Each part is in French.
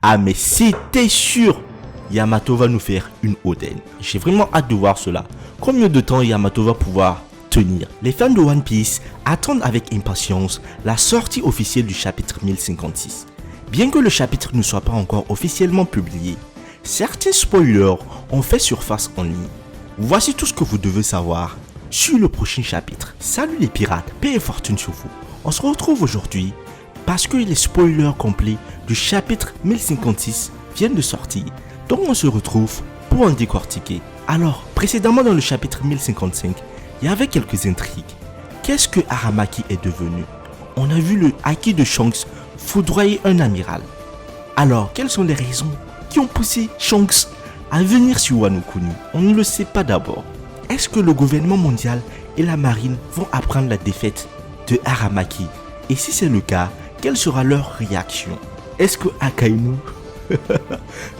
Ah mais c'était sûr, Yamato va nous faire une Oden. J'ai vraiment hâte de voir cela. Combien de temps Yamato va pouvoir tenir? Les fans de One Piece attendent avec impatience la sortie officielle du chapitre 1056. Bien que le chapitre ne soit pas encore officiellement publié, certains spoilers ont fait surface en ligne. Voici tout ce que vous devez savoir sur le prochain chapitre. Salut les pirates, paix et fortune sur vous. On se retrouve aujourd'hui parce que les spoilers complets du chapitre 1056 viennent de sortir. Donc on se retrouve pour en décortiquer. Alors, précédemment dans le chapitre 1055, il y avait quelques intrigues. Qu'est-ce que Aramaki est devenu? On a vu le haki de Shanks foudroyer un amiral. Alors, quelles sont les raisons qui ont poussé Shanks à venir sur Wano Kuni? On ne le sait pas d'abord. Est-ce que le gouvernement mondial et la marine vont apprendre la défaite de Aramaki? Et si c'est le cas, quelle sera leur réaction? Est-ce que Akainu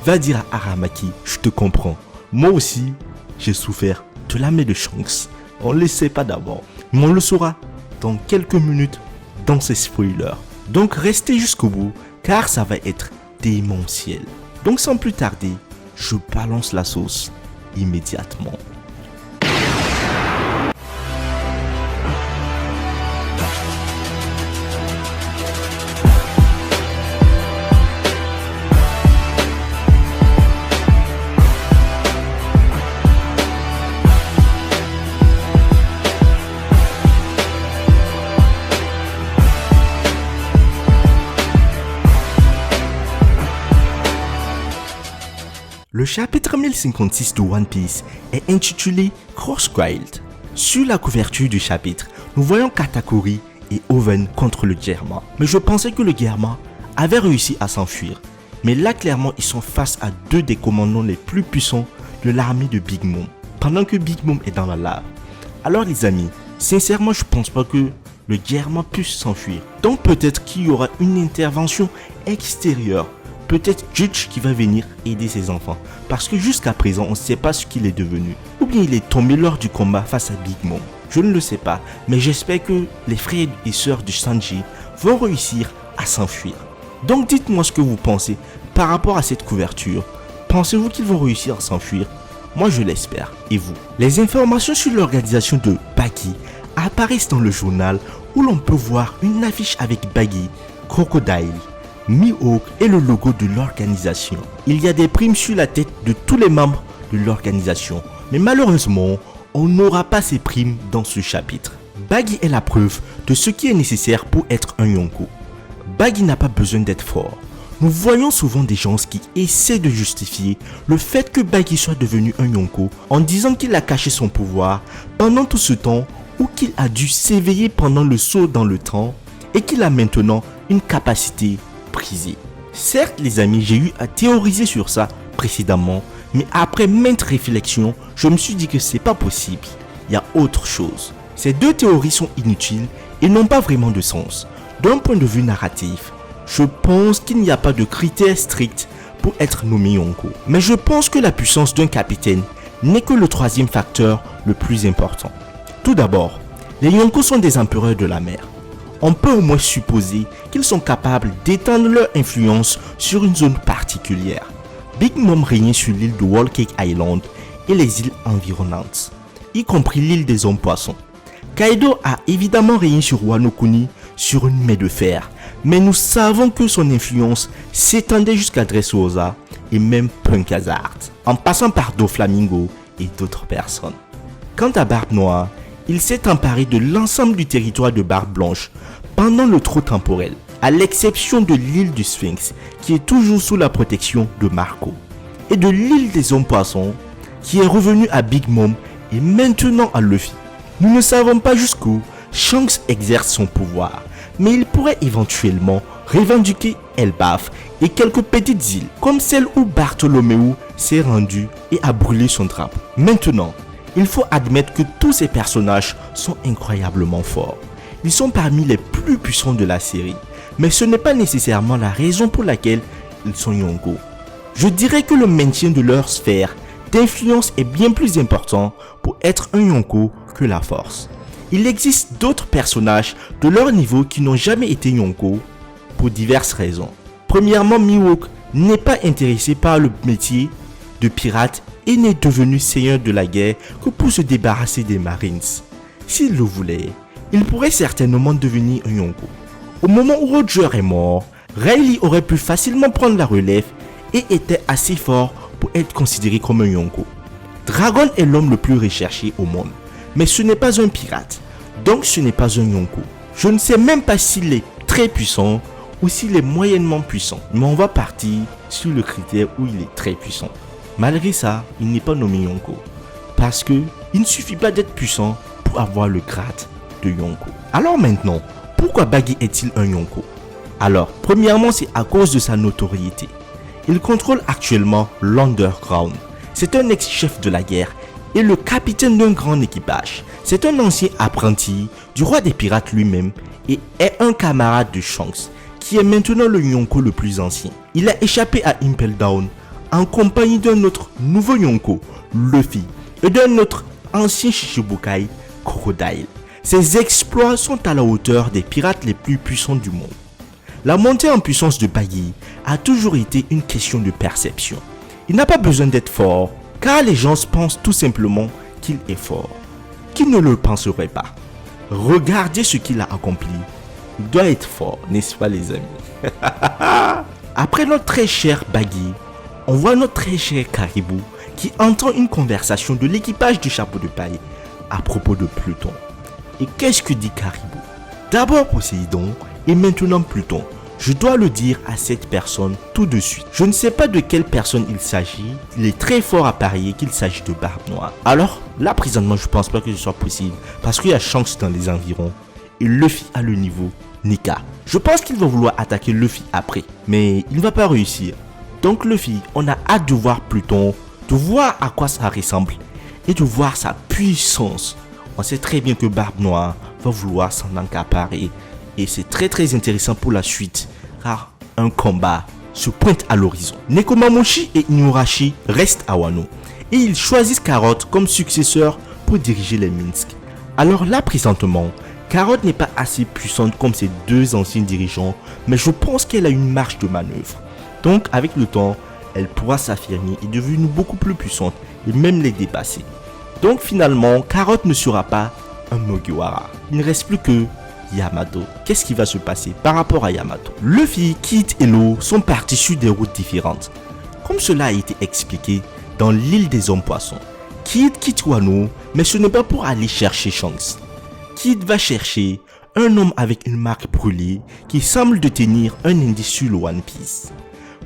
va dire à Aramaki, je te comprends, moi aussi j'ai souffert de la main de Shanks? On ne le sait pas d'abord, mais on le saura dans quelques minutes dans ces spoilers. Donc restez jusqu'au bout car ça va être démentiel. Donc sans plus tarder, je balance la sauce immédiatement. Le chapitre 1056 de One Piece est intitulé Crosswild. Sur la couverture du chapitre, nous voyons Katakuri et Oven contre le Germa. Mais je pensais que le Germa avait réussi à s'enfuir. Mais là clairement ils sont face à deux des commandants les plus puissants de l'armée de Big Mom. Pendant que Big Mom est dans la lave. Alors les amis, sincèrement je pense pas que le Germa puisse s'enfuir. Donc peut-être qu'il y aura une intervention extérieure. Peut-être Judge qui va venir aider ses enfants. Parce que jusqu'à présent, on ne sait pas ce qu'il est devenu. Ou bien il est tombé lors du combat face à Big Mom. Je ne le sais pas. Mais j'espère que les frères et sœurs de Sanji vont réussir à s'enfuir. Donc dites-moi ce que vous pensez par rapport à cette couverture. Pensez-vous qu'ils vont réussir à s'enfuir? Moi je l'espère. Et vous? Les informations sur l'organisation de Buggy apparaissent dans le journal où l'on peut voir une affiche avec Buggy, Crocodile, Mihawk et le logo de l'organisation. Il y a des primes sur la tête de tous les membres de l'organisation. Mais malheureusement, on n'aura pas ces primes dans ce chapitre. Buggy est la preuve de ce qui est nécessaire pour être un Yonko. Buggy n'a pas besoin d'être fort. Nous voyons souvent des gens qui essaient de justifier le fait que Buggy soit devenu un Yonko en disant qu'il a caché son pouvoir pendant tout ce temps ou qu'il a dû s'éveiller pendant le saut dans le temps et qu'il a maintenant une capacité brisée. Certes les amis, j'ai eu à théoriser sur ça précédemment, mais après maintes réflexions, je me suis dit que c'est pas possible. Il y a autre chose. Ces deux théories sont inutiles et n'ont pas vraiment de sens. D'un point de vue narratif, je pense qu'il n'y a pas de critères stricts pour être nommé Yonko. Mais je pense que la puissance d'un capitaine n'est que le troisième facteur le plus important. Tout d'abord, les Yonko sont des empereurs de la mer. On peut au moins supposer qu'ils sont capables d'étendre leur influence sur une zone particulière. Big Mom régnait sur l'île de Whole Cake Island et les îles environnantes, y compris l'île des hommes poissons. Kaido a évidemment régné sur Wano Kuni sur une main de fer, mais nous savons que son influence s'étendait jusqu'à Dressrosa et même Punk Hazard, en passant par Doflamingo et d'autres personnes. Quant à Barbe Noire, il s'est emparé de l'ensemble du territoire de Barbe Blanche pendant le trou temporel, à l'exception de l'île du Sphinx qui est toujours sous la protection de Marco, et de l'île des hommes poissons qui est revenue à Big Mom et maintenant à Luffy. Nous ne savons pas jusqu'où Shanks exerce son pouvoir, mais il pourrait éventuellement revendiquer Elbaf et quelques petites îles, comme celle où Bartholomew s'est rendu et a brûlé son drapeau. Maintenant, il faut admettre que tous ces personnages sont incroyablement forts. Ils sont parmi les plus puissants de la série, mais ce n'est pas nécessairement la raison pour laquelle ils sont Yonko. Je dirais que le maintien de leur sphère d'influence est bien plus important pour être un Yonko que la force. Il existe d'autres personnages de leur niveau qui n'ont jamais été Yonko pour diverses raisons. Premièrement, Mihawk n'est pas intéressé par le métier de pirate et n'est devenu seigneur de la guerre que pour se débarrasser des Marines. S'il le voulait, il pourrait certainement devenir un Yonko. Au moment où Roger est mort, Riley aurait pu facilement prendre la relève et était assez fort pour être considéré comme un Yonko. Dragon est l'homme le plus recherché au monde, mais ce n'est pas un pirate, donc ce n'est pas un Yonko. Je ne sais même pas s'il est très puissant ou s'il est moyennement puissant, mais on va partir sur le critère où il est très puissant. Malgré ça, il n'est pas nommé Yonko, parce que il ne suffit pas d'être puissant pour avoir le grade de Yonko. Alors maintenant, pourquoi Baggy est-il un Yonko? Alors, premièrement, c'est à cause de sa notoriété. Il contrôle actuellement l'Underground. C'est un ex-chef de la guerre et le capitaine d'un grand équipage. C'est un ancien apprenti du roi des pirates lui-même et est un camarade de Shanks, qui est maintenant le Yonko le plus ancien. Il a échappé à Impel Down en compagnie d'un autre nouveau Yonko, Luffy, et d'un autre ancien Shichibukai, Crocodile. Ses exploits sont à la hauteur des pirates les plus puissants du monde. La montée en puissance de Baggy a toujours été une question de perception. Il n'a pas besoin d'être fort, car les gens pensent tout simplement qu'il est fort. Qui ne le penserait pas? Regardez ce qu'il a accompli. Il doit être fort, n'est-ce pas les amis? Après notre très cher Baggy, on voit notre très cher Caribou qui entend une conversation de l'équipage du chapeau de paille à propos de Pluton. Et qu'est-ce que dit Caribou? D'abord Poséidon et maintenant Pluton. Je dois le dire à cette personne tout de suite. Je ne sais pas de quelle personne il s'agit. Il est très fort à parier qu'il s'agit de Barbe Noire. Alors, là présentement, je ne pense pas que ce soit possible. Parce qu'il y a Shanks dans les environs. Et Luffy a le niveau Nika. Je pense qu'il va vouloir attaquer Luffy après. Mais il ne va pas réussir. Donc Luffy, on a hâte de voir Pluton. De voir à quoi ça ressemble. Et de voir sa puissance. On sait très bien que Barbe Noire va vouloir s'en accaparer. Et c'est très intéressant pour la suite, car un combat se pointe à l'horizon. Nekomamushi et Inuarashi restent à Wano, et ils choisissent Carrot comme successeur pour diriger les Minsk. Alors là présentement, Carrot n'est pas assez puissante comme ses deux anciens dirigeants, mais je pense qu'elle a une marge de manœuvre. Donc avec le temps, elle pourra s'affirmer et devenir beaucoup plus puissante, et même les dépasser. Donc finalement, Carrot ne sera pas un Mugiwara. Il ne reste plus que Yamato. Qu'est-ce qui va se passer par rapport à Yamato? Luffy, Kid et Law sont partis sur des routes différentes. Comme cela a été expliqué dans l'île des hommes poissons. Kid quitte Wano, mais ce n'est pas pour aller chercher Shanks. Kid va chercher un homme avec une marque brûlée qui semble détenir un indice sur le One Piece.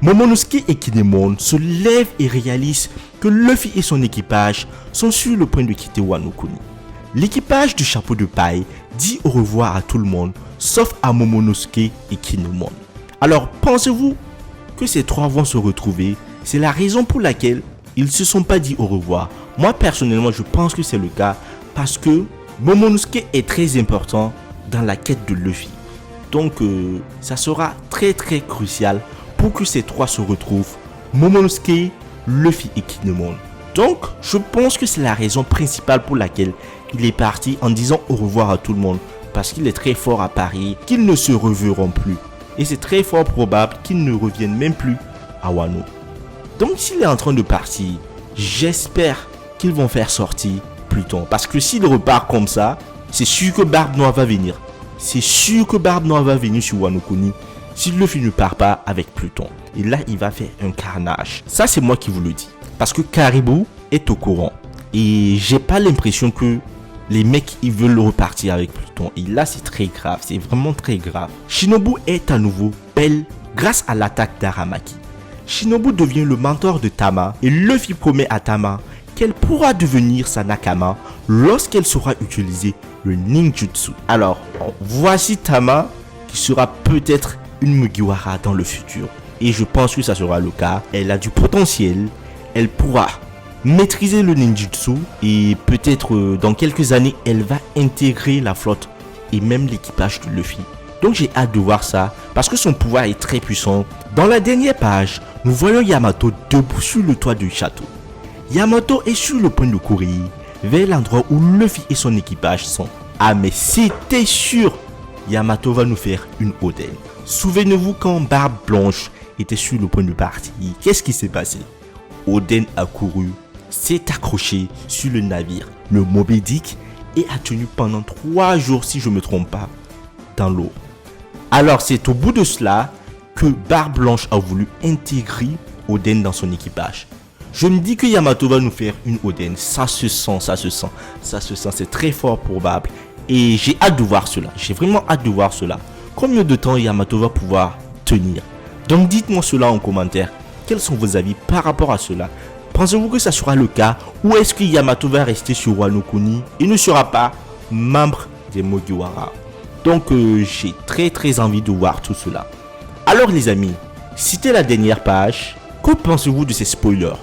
Momonosuke et Kinemon se lèvent et réalisent que Luffy et son équipage sont sur le point de quitter Wano Kuni. L'équipage du chapeau de paille dit au revoir à tout le monde, sauf à Momonosuke et Kinemon. Alors, pensez-vous que ces trois vont se retrouver? C'est la raison pour laquelle ils ne se sont pas dit au revoir. Moi, personnellement, je pense que c'est le cas parce que Momonosuke est très important dans la quête de Luffy. Donc, ça sera très crucial pour que ces trois se retrouvent. Momonosuke, Luffy et Kinemon. Donc, je pense que c'est la raison principale pour laquelle il est parti en disant au revoir à tout le monde. Parce qu'il est très fort à parier qu'ils ne se reverront plus. Et c'est très fort probable qu'ils ne reviennent même plus à Wano. Donc, s'il est en train de partir, j'espère qu'ils vont faire sortir Pluton. Parce que s'il repart comme ça, c'est sûr que Barbe Noire va venir. C'est sûr que Barbe Noire va venir sur Wano Kuni si Luffy ne part pas avec Pluton. Et là, il va faire un carnage. Ça, c'est moi qui vous le dis. Parce que Caribou est au courant. Et j'ai pas l'impression que les mecs ils veulent repartir avec Pluton. Et là c'est très grave. C'est vraiment très grave. Shinobu est à nouveau belle grâce à l'attaque d'Aramaki. Shinobu devient le mentor de Tama. Et Luffy promet à Tama qu'elle pourra devenir sa Nakama lorsqu'elle saura utiliser le ninjutsu. Alors voici Tama qui sera peut-être une Mugiwara dans le futur. Et je pense que ça sera le cas. Elle a du potentiel. Elle pourra maîtriser le ninjutsu et peut-être dans quelques années, elle va intégrer la flotte et même l'équipage de Luffy. Donc j'ai hâte de voir ça parce que son pouvoir est très puissant. Dans la dernière page, nous voyons Yamato debout sur le toit du château. Yamato est sur le point de courir vers l'endroit où Luffy et son équipage sont. Ah mais c'était sûr, Yamato va nous faire une audaine. Souvenez-vous quand Barbe Blanche était sur le point de partir, qu'est-ce qui s'est passé? Oden a couru, s'est accroché sur le navire, le Moby Dick, et a tenu pendant 3 jours, si je ne me trompe pas, dans l'eau. Alors c'est au bout de cela que Barbe Blanche a voulu intégrer Oden dans son équipage. Je me dis que Yamato va nous faire une Oden, ça se sent, c'est très fort probable. Et j'ai hâte de voir cela, j'ai vraiment hâte de voir cela. Combien de temps Yamato va pouvoir tenir? Donc dites-moi cela en commentaire. Quels sont vos avis par rapport à cela? Pensez-vous que ça sera le cas? Ou est-ce que Yamato va rester sur Wano Kuni et ne sera pas membre des Mugiwara? Donc j'ai très envie de voir tout cela. Alors les amis, c'était la dernière page. Que pensez-vous de ces spoilers?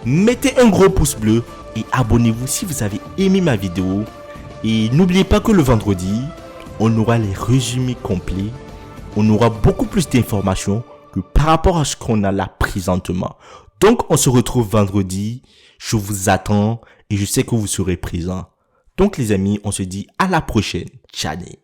Mettez un gros pouce bleu et abonnez-vous si vous avez aimé ma vidéo. Et n'oubliez pas que le vendredi, on aura les résumés complets. On aura beaucoup plus d'informations que par rapport à ce qu'on a là présentement. Donc on se retrouve vendredi. Je vous attends et je sais que vous serez présents. Donc les amis, on se dit à la prochaine. Ciao.